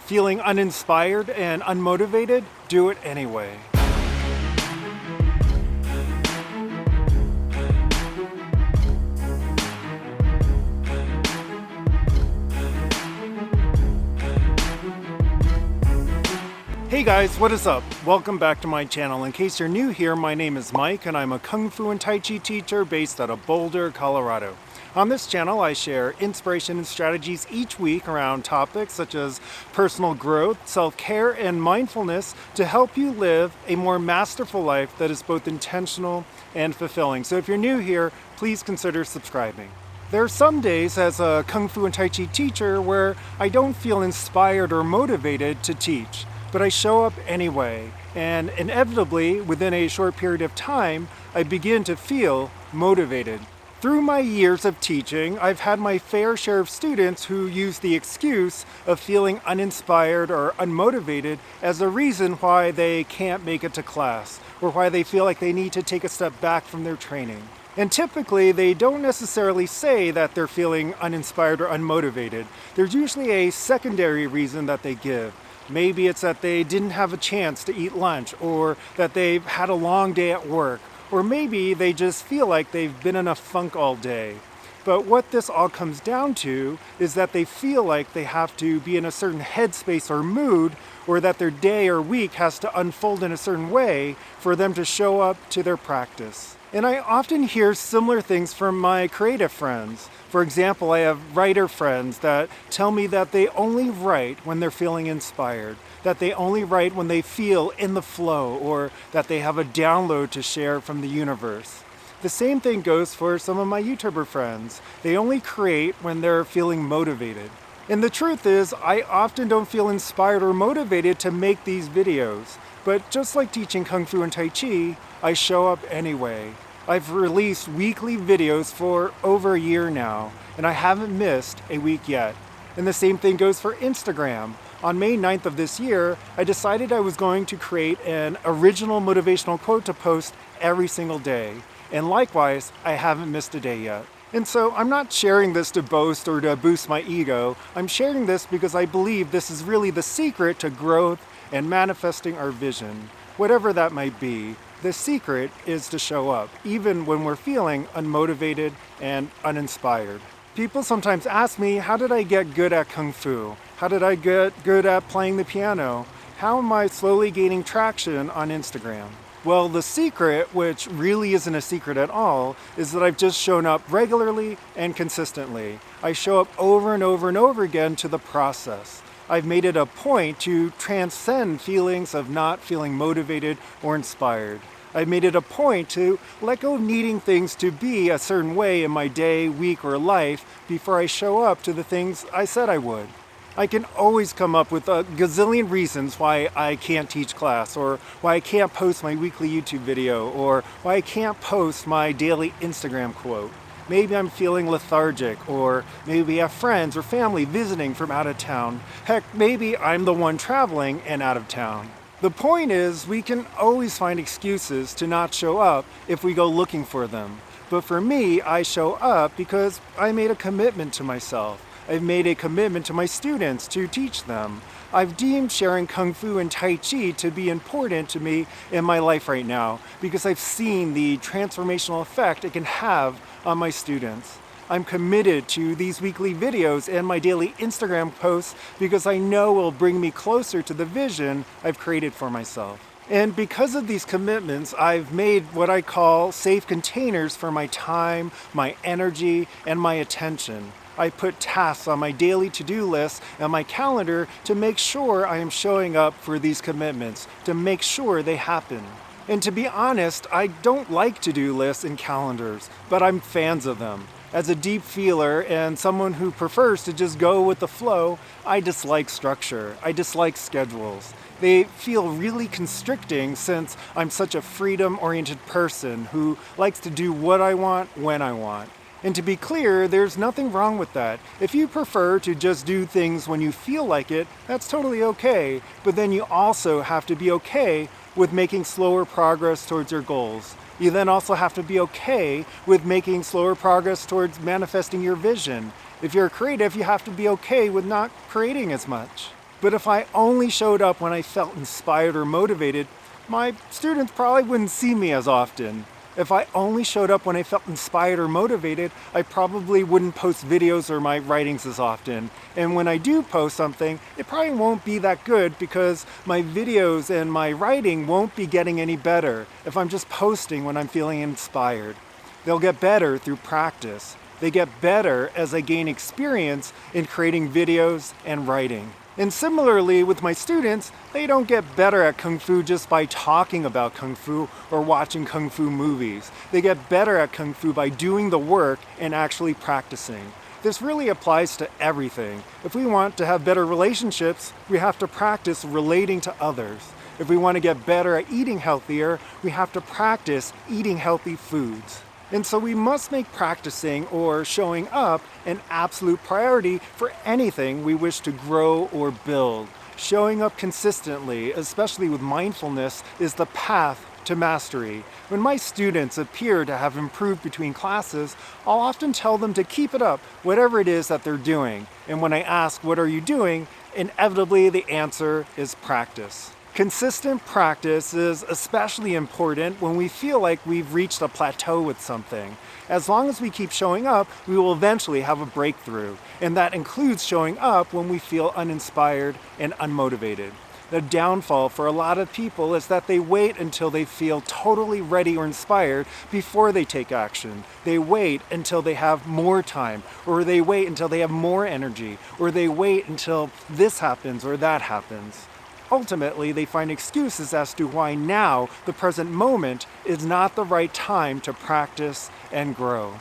Feeling uninspired and unmotivated? Do it anyway. Hey guys, what is up? Welcome back to my channel. In case you're new here, my name is Mike and I'm a Kung Fu and Tai Chi teacher based out of Boulder, Colorado. On this channel, I share inspiration and strategies each week around topics such as personal growth, self-care, and mindfulness to help you live a more masterful life that is both intentional and fulfilling. So if you're new here, please consider subscribing. There are some days as a Kung Fu and Tai Chi teacher where I don't feel inspired or motivated to teach, but I show up anyway, and inevitably, within a short period of time, I begin to feel motivated. Through my years of teaching, I've had my fair share of students who use the excuse of feeling uninspired or unmotivated as a reason why they can't make it to class, or why they feel like they need to take a step back from their training. And typically, they don't necessarily say that they're feeling uninspired or unmotivated. There's usually a secondary reason that they give. Maybe it's that they didn't have a chance to eat lunch, or that they've had a long day at work, or maybe they just feel like they've been in a funk all day. But what this all comes down to is that they feel like they have to be in a certain headspace or mood, or that their day or week has to unfold in a certain way for them to show up to their practice. And I often hear similar things from my creative friends. For example, I have writer friends that tell me that they only write when they're feeling inspired, that they only write when they feel in the flow, or that they have a download to share from the universe. The same thing goes for some of my YouTuber friends. They only create when they're feeling motivated. And the truth is, I often don't feel inspired or motivated to make these videos. But just like teaching Kung Fu and Tai Chi, I show up anyway. I've released weekly videos for over a year now, and I haven't missed a week yet. And the same thing goes for Instagram. On May 9th of this year, I decided I was going to create an original motivational quote to post every single day. And likewise, I haven't missed a day yet. And so I'm not sharing this to boast or to boost my ego. I'm sharing this because I believe this is really the secret to growth and manifesting our vision, whatever that might be. The secret is to show up, even when we're feeling unmotivated and uninspired. People sometimes ask me, how did I get good at Kung Fu? How did I get good at playing the piano? How am I slowly gaining traction on Instagram? Well, the secret, which really isn't a secret at all, is that I've just shown up regularly and consistently. I show up over and over and over again to the process. I've made it a point to transcend feelings of not feeling motivated or inspired. I've made it a point to let go of needing things to be a certain way in my day, week, or life before I show up to the things I said I would. I can always come up with a gazillion reasons why I can't teach class, or why I can't post my weekly YouTube video, or why I can't post my daily Instagram quote. Maybe I'm feeling lethargic, or maybe we have friends or family visiting from out of town. Heck, maybe I'm the one traveling and out of town. The point is, we can always find excuses to not show up if we go looking for them. But for me, I show up because I made a commitment to myself. I've made a commitment to my students to teach them. I've deemed sharing Kung Fu and Tai Chi to be important to me in my life right now because I've seen the transformational effect it can have on my students. I'm committed to these weekly videos and my daily Instagram posts because I know it will bring me closer to the vision I've created for myself. And because of these commitments, I've made what I call safe containers for my time, my energy, and my attention. I put tasks on my daily to-do list and my calendar to make sure I am showing up for these commitments, to make sure they happen. And to be honest, I don't like to-do lists and calendars, but I'm fans of them. As a deep feeler and someone who prefers to just go with the flow, I dislike structure. I dislike schedules. They feel really constricting since I'm such a freedom-oriented person who likes to do what I want when I want. And to be clear, there's nothing wrong with that. If you prefer to just do things when you feel like it, that's totally okay. But then you also have to be okay with making slower progress towards your goals. You then also have to be okay with making slower progress towards manifesting your vision. If you're creative, you have to be okay with not creating as much. But if I only showed up when I felt inspired or motivated, my students probably wouldn't see me as often. If I only showed up when I felt inspired or motivated, I probably wouldn't post videos or my writings as often. And when I do post something, it probably won't be that good because my videos and my writing won't be getting any better if I'm just posting when I'm feeling inspired. They'll get better through practice. They get better as I gain experience in creating videos and writing. And similarly with my students, they don't get better at Kung Fu just by talking about Kung Fu or watching Kung Fu movies. They get better at Kung Fu by doing the work and actually practicing. This really applies to everything. If we want to have better relationships, we have to practice relating to others. If we want to get better at eating healthier, we have to practice eating healthy foods. And so we must make practicing or showing up an absolute priority for anything we wish to grow or build. Showing up consistently, especially with mindfulness, is the path to mastery. When my students appear to have improved between classes, I'll often tell them to keep it up, whatever it is that they're doing. And when I ask, "What are you doing?" inevitably the answer is practice. Consistent practice is especially important when we feel like we've reached a plateau with something. As long as we keep showing up, we will eventually have a breakthrough, and that includes showing up when we feel uninspired and unmotivated. The downfall for a lot of people is that they wait until they feel totally ready or inspired before they take action. They wait until they have more time, or they wait until they have more energy, or they wait until this happens or that happens. Ultimately, they find excuses as to why now, the present moment, is not the right time to practice and grow.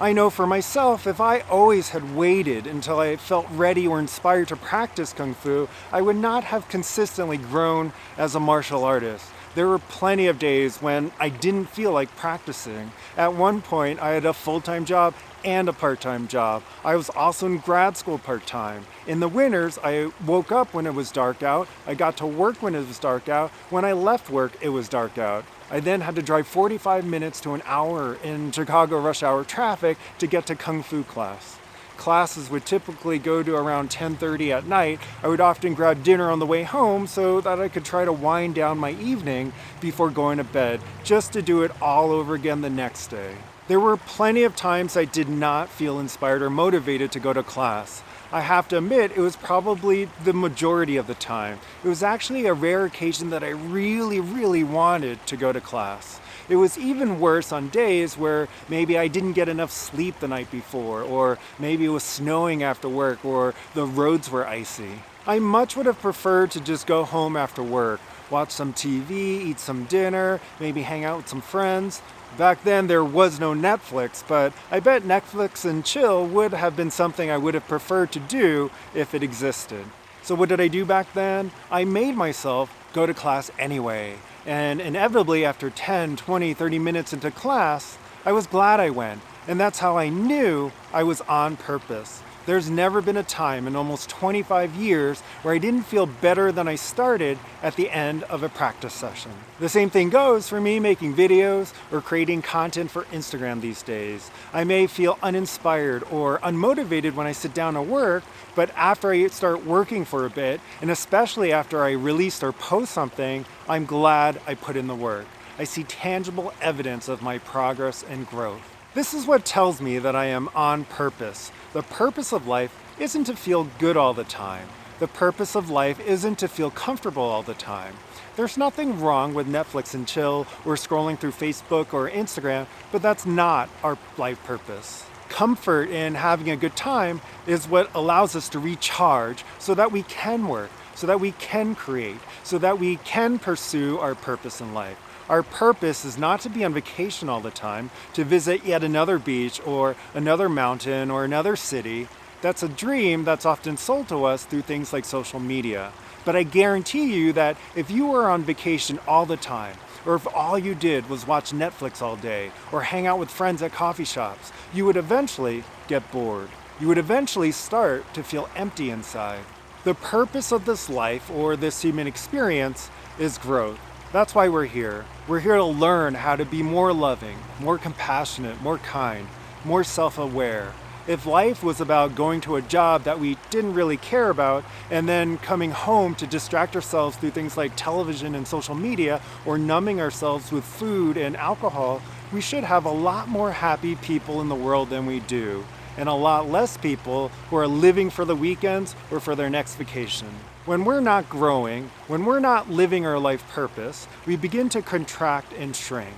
I know for myself, if I always had waited until I felt ready or inspired to practice Kung Fu, I would not have consistently grown as a martial artist. There were plenty of days when I didn't feel like practicing. At one point, I had a full-time job and a part-time job. I was also in grad school part-time. In the winters, I woke up when it was dark out. I got to work when it was dark out. When I left work, it was dark out. I then had to drive 45 minutes to an hour in Chicago rush hour traffic to get to Kung Fu class. Classes would typically go to around 10:30 at night. I would often grab dinner on the way home so that I could try to wind down my evening before going to bed, just to do it all over again the next day. There were plenty of times I did not feel inspired or motivated to go to class. I have to admit, it was probably the majority of the time. It was actually a rare occasion that I really wanted to go to class. It was even worse on days where maybe I didn't get enough sleep the night before, or maybe it was snowing after work, or the roads were icy. I much would have preferred to just go home after work, watch some TV, eat some dinner, maybe hang out with some friends. Back then there was no Netflix, but I bet Netflix and chill would have been something I would have preferred to do if it existed. So what did I do back then? I made myself go to class anyway. And inevitably after 10, 20, 30 minutes into class, I was glad I went. And that's how I knew I was on purpose. There's never been a time in almost 25 years where I didn't feel better than I started at the end of a practice session. The same thing goes for me making videos or creating content for Instagram these days. I may feel uninspired or unmotivated when I sit down to work, but after I start working for a bit, and especially after I release or post something, I'm glad I put in the work. I see tangible evidence of my progress and growth. This is what tells me that I am on purpose. The purpose of life isn't to feel good all the time. The purpose of life isn't to feel comfortable all the time. There's nothing wrong with Netflix and chill or scrolling through Facebook or Instagram, but that's not our life purpose. Comfort in having a good time is what allows us to recharge so that we can work, so that we can create, so that we can pursue our purpose in life. Our purpose is not to be on vacation all the time, to visit yet another beach or another mountain or another city. That's a dream that's often sold to us through things like social media. But I guarantee you that if you were on vacation all the time, or if all you did was watch Netflix all day, or hang out with friends at coffee shops, you would eventually get bored. You would eventually start to feel empty inside. The purpose of this life, or this human experience, is growth. That's why we're here. We're here to learn how to be more loving, more compassionate, more kind, more self-aware. If life was about going to a job that we didn't really care about and then coming home to distract ourselves through things like television and social media, or numbing ourselves with food and alcohol, we should have a lot more happy people in the world than we do, and a lot less people who are living for the weekends or for their next vacation. When we're not growing, when we're not living our life purpose, we begin to contract and shrink.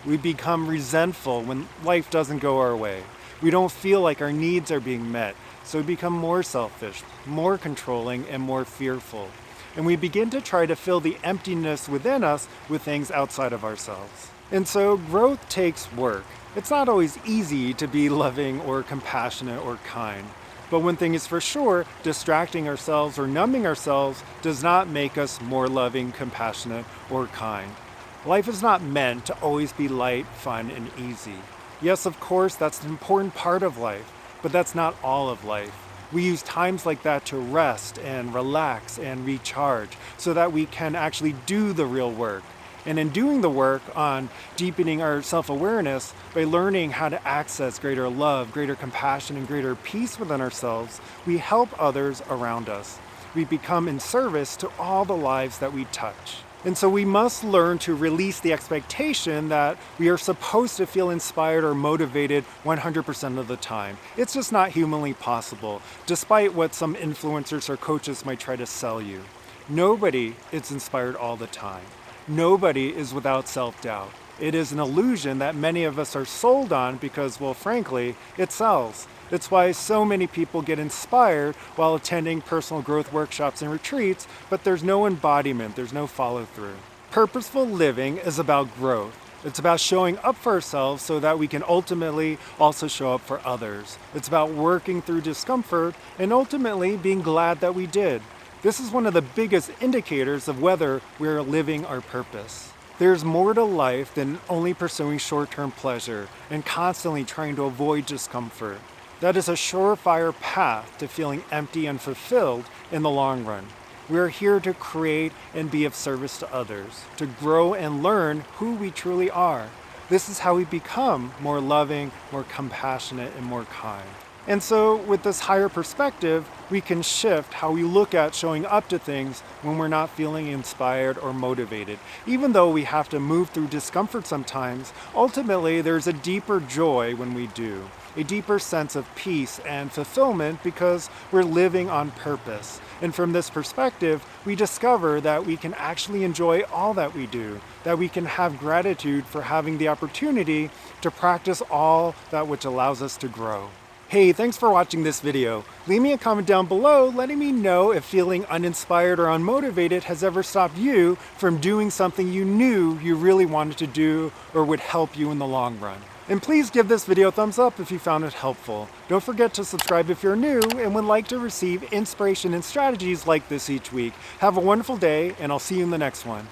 We become resentful when life doesn't go our way. We don't feel like our needs are being met, so we become more selfish, more controlling, and more fearful. And we begin to try to fill the emptiness within us with things outside of ourselves. And so growth takes work. It's not always easy to be loving or compassionate or kind. But one thing is for sure, distracting ourselves or numbing ourselves does not make us more loving, compassionate, or kind. Life is not meant to always be light, fun, and easy. Yes, of course, that's an important part of life, but that's not all of life. We use times like that to rest and relax and recharge so that we can actually do the real work. And in doing the work on deepening our self-awareness, by learning how to access greater love, greater compassion, and greater peace within ourselves, we help others around us. We become in service to all the lives that we touch. And so we must learn to release the expectation that we are supposed to feel inspired or motivated 100% of the time. It's just not humanly possible, despite what some influencers or coaches might try to sell you. Nobody is inspired all the time. Nobody is without self-doubt. It is an illusion that many of us are sold on because, well, frankly, it sells. It's why so many people get inspired while attending personal growth workshops and retreats, but there's no embodiment, there's no follow-through. Purposeful living is about growth. It's about showing up for ourselves so that we can ultimately also show up for others. It's about working through discomfort and ultimately being glad that we did. This is one of the biggest indicators of whether we're living our purpose. There's more to life than only pursuing short-term pleasure and constantly trying to avoid discomfort. That is a surefire path to feeling empty and fulfilled in the long run. We are here to create and be of service to others, to grow and learn who we truly are. This is how we become more loving, more compassionate, and more kind. And so with this higher perspective, we can shift how we look at showing up to things when we're not feeling inspired or motivated. Even though we have to move through discomfort sometimes, ultimately there's a deeper joy when we do, a deeper sense of peace and fulfillment because we're living on purpose. And from this perspective, we discover that we can actually enjoy all that we do, that we can have gratitude for having the opportunity to practice all that which allows us to grow. Hey, thanks for watching this video. Leave me a comment down below letting me know if feeling uninspired or unmotivated has ever stopped you from doing something you knew you really wanted to do or would help you in the long run. And please give this video a thumbs up if you found it helpful. Don't forget to subscribe if you're new and would like to receive inspiration and strategies like this each week. Have a wonderful day, and I'll see you in the next one.